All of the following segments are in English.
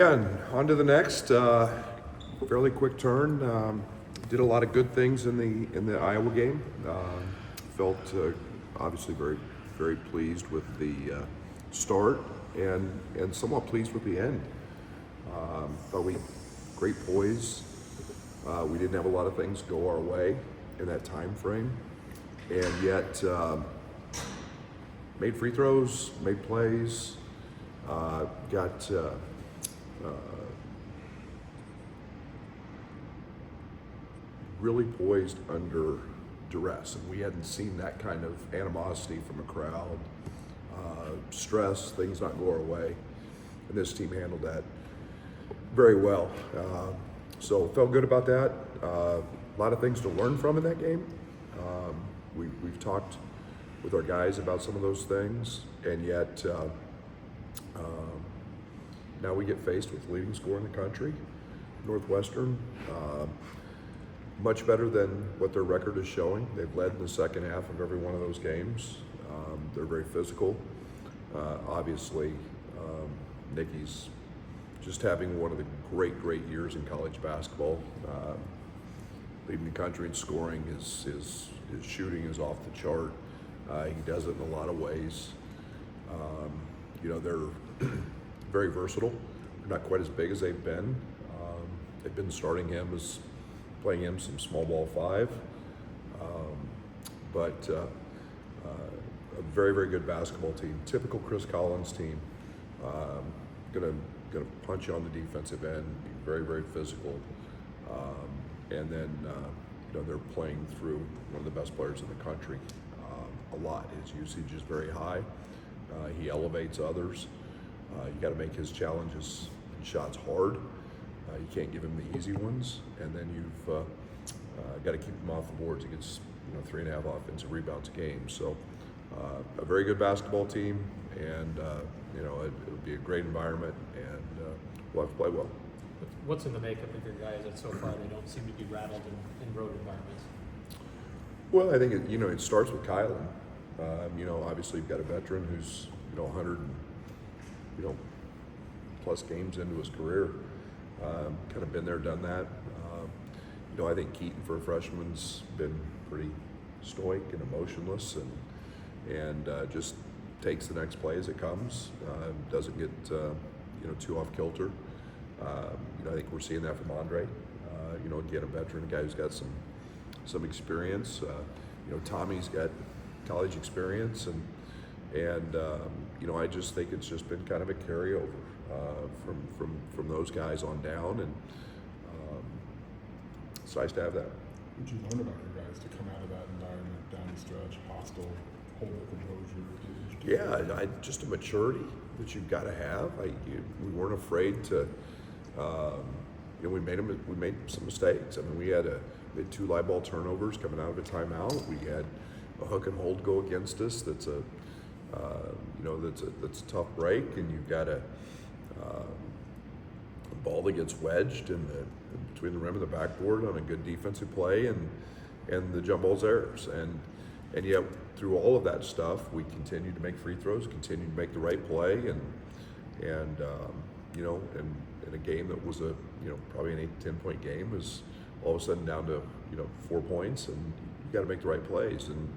Yeah, and on to the next. Fairly quick turn. Did a lot of good things in the Iowa game. Felt obviously very pleased with the start and somewhat pleased with the end. Thought we great poise. We didn't have a lot of things go our way in that time frame, and yet made free throws, made plays, got. Really poised under duress, and we hadn't seen that kind of animosity from a crowd, stress, things not go our way, and this team handled that very well. So felt good about that. A lot of things to learn from in that game. We've talked with our guys about some of those things, and yet now we get faced with the leading scorer in the country, Northwestern. Much better than what their record is showing. They've led in the second half of every one of those games. They're very physical. Obviously, Nicky's just having one of the great years in college basketball. Leading the country in scoring, his shooting is off the chart. He does it in a lot of ways. They're very versatile. They're not quite as big as they've been. They've been playing him some small ball five, but a very good basketball team. Typical Chris Collins team. Gonna punch you on the defensive end, be very physical, and then they're playing through one of the best players in the country a lot. His usage is very high. He elevates others. You got to make his challenges and shots hard. You can't give him the easy ones, and then you've got to keep him off the boards. He gets 3.5 offensive rebounds a game. So a very good basketball team, and it'll be a great environment, and we'll have to play well. What's in the makeup of your guys that so far they don't seem to be rattled in road environments? Well, I think it starts with Kylan. Obviously you've got a veteran who's 100 plus games into his career. Kind of been there, done that. I think Keaton for a freshman's been pretty stoic and emotionless, and just takes the next play as it comes. Doesn't get too off kilter. I think we're seeing that from Andre. Again, a veteran, a guy who's got some experience. Tommy's got college experience, and I just think it's just been kind of a carryover from those guys on down, and it's nice to have that. What did you learn about your guys to come out of that environment down the stretch, hostile, hold their composure? Yeah, just a maturity that you've got to have. We weren't afraid to. We made some mistakes. I mean, we had 2 live ball turnovers coming out of a timeout. We had a hook and hold go against us. That's a tough break, and you've got a ball that gets wedged in between the rim and the backboard on a good defensive play, and the jump ball's theirs. And yet through all of that stuff, we continued to make free throws, continued to make the right play, and in a game that was probably an 8-10 point game is all of a sudden down to 4 points, and you got to make the right plays and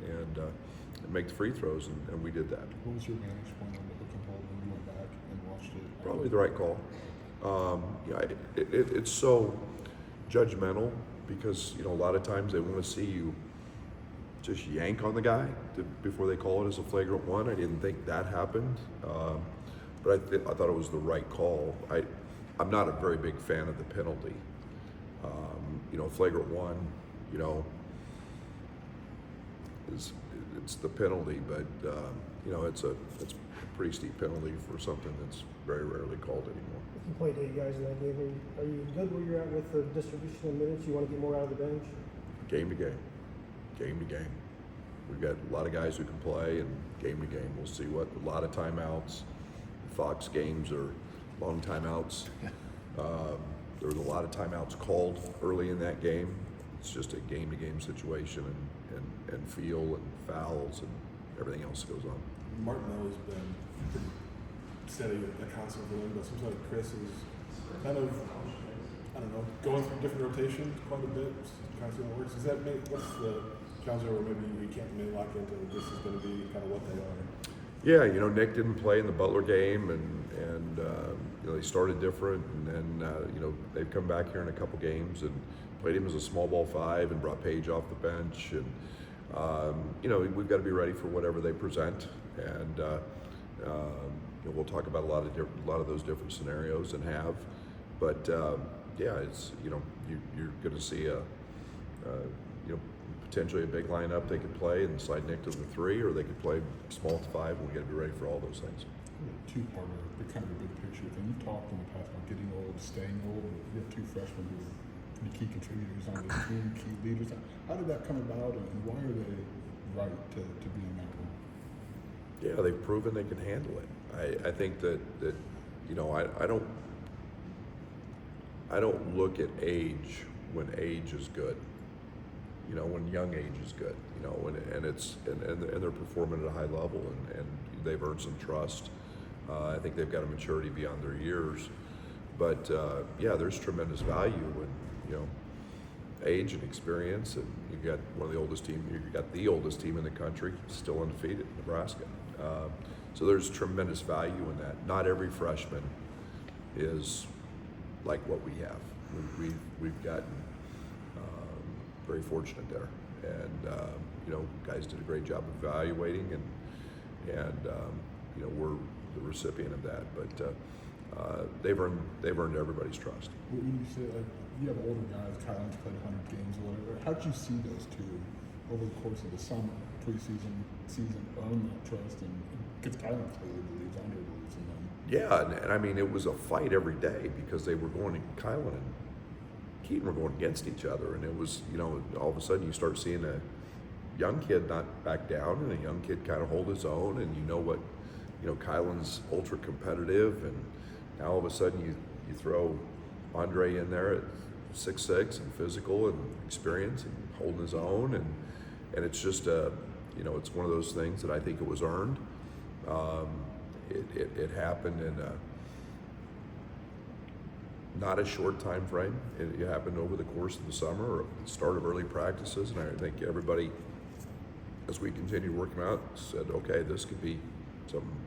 make the free throws, and we did that. What was your vantage point on the hook and hold when you went back and watched it? Probably the right call. It's so judgmental because a lot of times they want to see you just yank on the guy before they call it as a flagrant one. I didn't think that happened, but I thought it was the right call. I'm not a very big fan of the penalty. Flagrant one, it's the penalty, but it's a pretty steep penalty for something that's very rarely called anymore. You played 8 guys in that game. Are you good where you're at with the distribution of minutes? You want to get more out of the bench? Game to game. We've got a lot of guys who can play, and game to game. We'll see a lot of timeouts. Fox games are long timeouts. There was a lot of timeouts called early in that game. It's just a game to game situation, and feel and fouls and everything else goes on. Martin has been pretty steady at constant for them, but seems like Chris is kind of, I don't know, going through different rotations quite a bit, kind of seeing what works. Does that make, what's the challenge where maybe you can't really lock into this is going to be kind of what they are? Yeah, you know, Nick didn't play in the Butler game, and you know, they started different, and then you know, they've come back here in a couple games and played him as a small ball 5 and brought Paige off the bench, and you know, we've got to be ready for whatever they present, and you know, we'll talk about a lot of those different scenarios and have, but yeah, it's, you know, you're going to see a you know, potentially a big lineup they could play and slide Nick to the 3, or they could play small to 5, and we got to be ready for all those things. Two-parter, but kind of a big picture thing. You talked in the past about getting old, staying old. You have 2 freshmen who are pretty key contributors on the team, key leaders. How did that come about, and why are they right to be in that role? Yeah, they've proven they can handle it. I think that you know, I don't look at age when age is good. You know, when young age is good. You know, and they're performing at a high level, and they've earned some trust. I think they've got a maturity beyond their years. But yeah, there's tremendous value in, you know, age and experience, and you got one of the oldest team. You got the oldest team in the country, still undefeated, Nebraska. So there's tremendous value in that. Not every freshman is like what we have. We've gotten very fortunate there, and you know, guys did a great job evaluating, and you know, we're the recipient of that. But they've earned everybody's trust. When you say, like, you have older guys, Kylan's played 100 games or whatever, how did you see those 2 over the course of the summer, preseason, season, earn that trust? And because Kylan clearly believes, Andre believes in them. Yeah, and I mean, it was a fight every day because they were going to, Kylan and Keaton were going against each other, and it was, you know, all of a sudden you start seeing a young kid not back down and a young kid kind of hold his own, and you know what, you know, Kylan's ultra competitive, and now all of a sudden you throw Andre in there at 6'6" and physical and experience and holding his own, and it's just you know, it's one of those things that I think it was earned. It happened in not a short time frame. It happened over the course of the summer or the start of early practices, and I think everybody, as we continued working out, said, okay, this could be something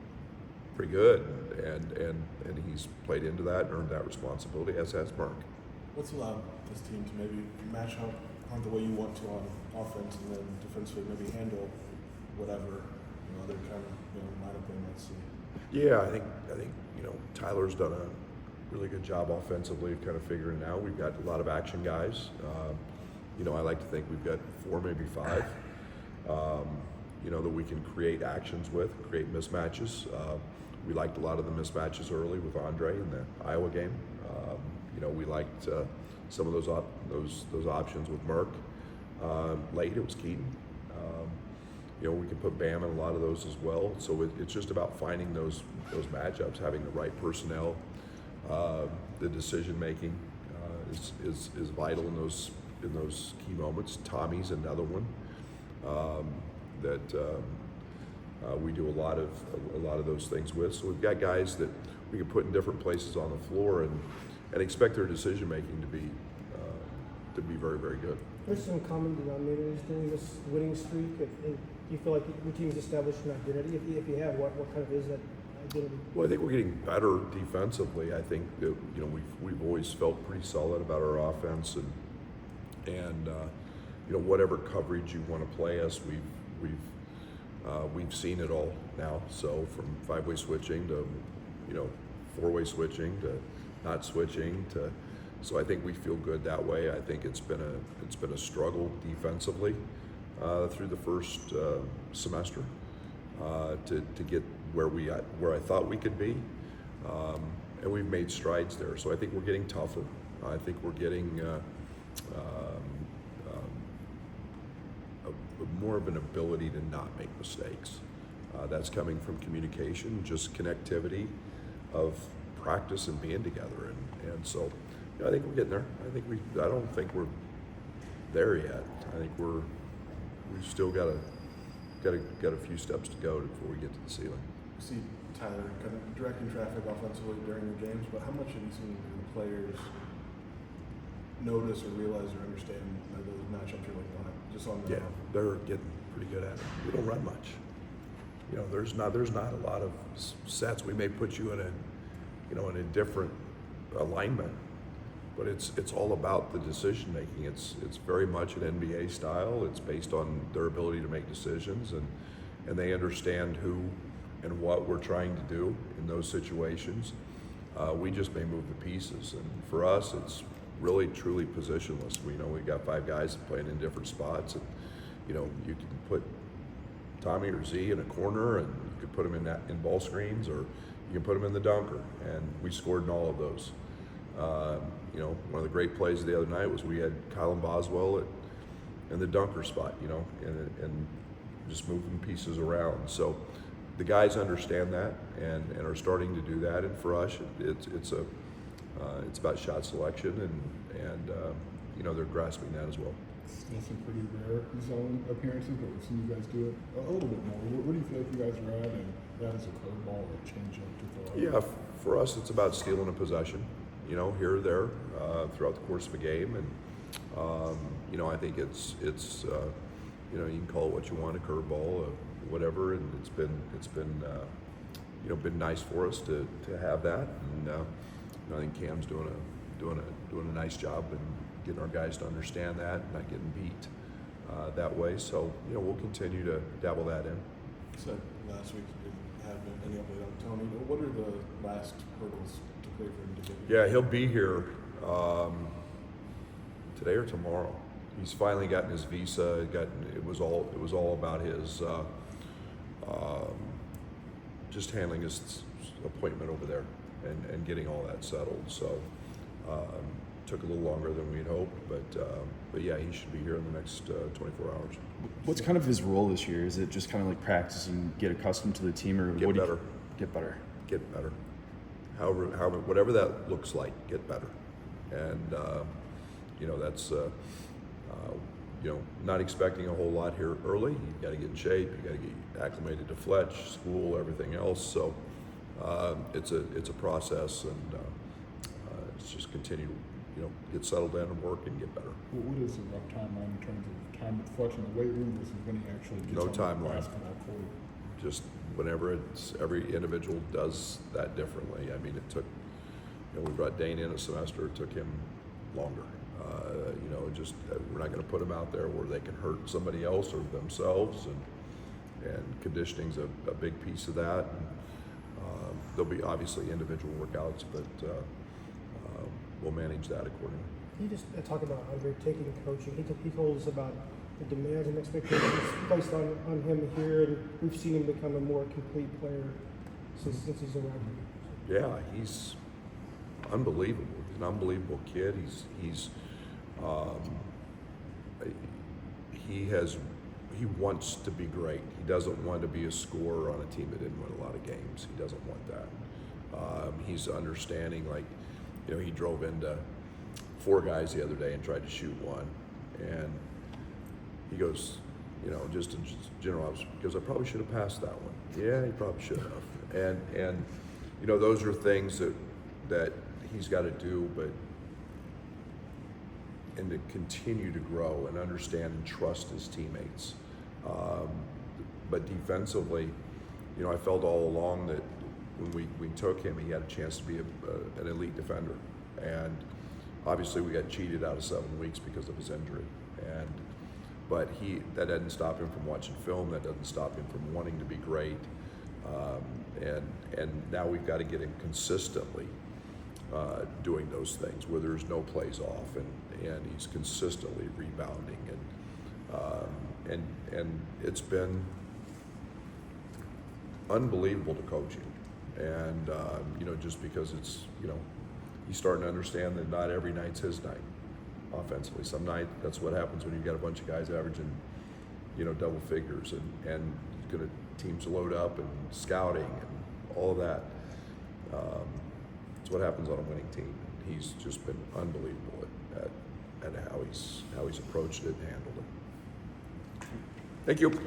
pretty good, and he's played into that and earned that responsibility, as has Mark. What's allowed this team to maybe match up on the way you want to on offense, and then defensively maybe handle whatever, you know, other kind of, you know, lineup they might see? Yeah, I think you know, Tyler's done a really good job offensively of kind of figuring it out. We've got a lot of action guys. You know, I like to think we've got 4, maybe 5. You know, that we can create actions with, create mismatches. We liked a lot of the mismatches early with Andre in the Iowa game. You know, we liked some of those options with Merck. Late, it was Keaton. You know, we can put Bam in a lot of those as well. So it's just about finding those matchups, having the right personnel. The decision making is vital in those key moments. Tommy's another one that we do a lot of those things with. So we've got guys that we can put in different places on the floor and expect their decision making to be very, very good. There's some common denominators during this winning streak, and you feel like your team's established an identity. If you have, what kind of is that identity? Well, I think we're getting better defensively. I think that, you know, we've always felt pretty solid about our offense, and you know, whatever coverage you want to play us, we've seen it all now. So from 5-way switching to, you know, 4-way switching to not switching to. So I think we feel good that way. I think it's been a struggle defensively through the first semester to get where I thought we could be, and we've made strides there. So I think we're getting tougher. I think we're getting more of an ability to not make mistakes. That's coming from communication, just connectivity of practice and being together, and so. I think we're getting there. I don't think we're there yet. I think we've still got a few steps to go before we get to the ceiling. You see Tyler kind of directing traffic offensively during the games, but how much have you seen him players notice or realize or understand those matchups you're looking at just on the Yeah, they're getting pretty good at it. We don't run much. You know, there's not a lot of sets. We may put you in a different alignment, but it's all about the decision making. It's very much an NBA style. It's based on their ability to make decisions, and they understand who and what we're trying to do in those situations. We just may move the pieces, and for us, it's really truly positionless. We know we got 5 guys playing in different spots, and you know, you can put Tommy or Z in a corner, and you could put them in ball screens, or you can put them in the dunker, and we scored in all of those. You know, one of the great plays the other night was we had Kylan Boswell in the dunker spot, you know, and just moving pieces around. So the guys understand that and are starting to do that. And for us, it's about shot selection, and you know, they're grasping that as well. Still some pretty rare zone appearances, but we've seen you guys do it a little bit more. Where do you feel like you guys are at, and that is a curveball or a changeup to throw out? Yeah, for us, it's about stealing a possession, you know, here or there throughout the course of a game, and you know, I think it's you know, you can call it what you want, a curveball, whatever, and it's been you know, been nice for us to have that, and you know, I think Cam's doing a nice job in getting our guys to understand that, and not getting beat that way. So you know, we'll continue to dabble that in. So last week you didn't have any update on Tony. What are the last hurdles to clear for him to get? Yeah, he'll be here today or tomorrow. He's finally gotten his visa. It was all about his just handling his appointment over there and getting all that settled. So took a little longer than we'd hoped, but yeah, he should be here in the next 24 hours. What's kind of his role this year? Is it just kind of like practicing, get accustomed to the team, or Get what better. Get better. Get better. However, whatever that looks like, get better. And you know, that's you know, not expecting a whole lot here early. You got to get in shape. You got to get acclimated to Fletch, school, everything else. So it's a process, and it's just continue, you know, get settled in and work and get better. What is the rough timeline in terms of time with Fletch in the weight room versus when he actually gets No on the timeline. basketball court? Just whenever every individual does that differently. I mean, it took, you know, we brought Dane in a semester. It took him longer. You know, just we're not going to put them out there where they can hurt somebody else or themselves, and conditioning's a big piece of that. And, there'll be obviously individual workouts, but we'll manage that accordingly. Can you just talk about Andre taking coaching? He told us about the demands and expectations placed on him here, and we've seen him become a more complete player since he's arrived here. Yeah, he's unbelievable. He's an unbelievable kid. He wants to be great. He doesn't want to be a scorer on a team that didn't win a lot of games. He doesn't want that. He's understanding, like, you know, he drove into 4 guys the other day and tried to shoot one, and he goes, you know, just in general, because I probably should have passed that one. Yeah, he probably should have. And you know, those are things that he's got to do, and to continue to grow and understand and trust his teammates. But defensively, you know, I felt all along that when we took him, he had a chance to be an elite defender. And obviously we got cheated out of 7 weeks because of his injury. But that doesn't stop him from watching film. That doesn't stop him from wanting to be great. And now we've got to get him consistently doing those things where there's no plays off, and he's consistently rebounding, and it's been unbelievable to coach him. And you know, just because it's, you know, he's starting to understand that not every night's his night offensively. Some night, that's what happens when you've got a bunch of guys averaging, you know, double figures, and gonna teams load up and scouting and all of that. It's what happens on a winning team. He's just been unbelievable at how he's approached it and handled it. Thank you.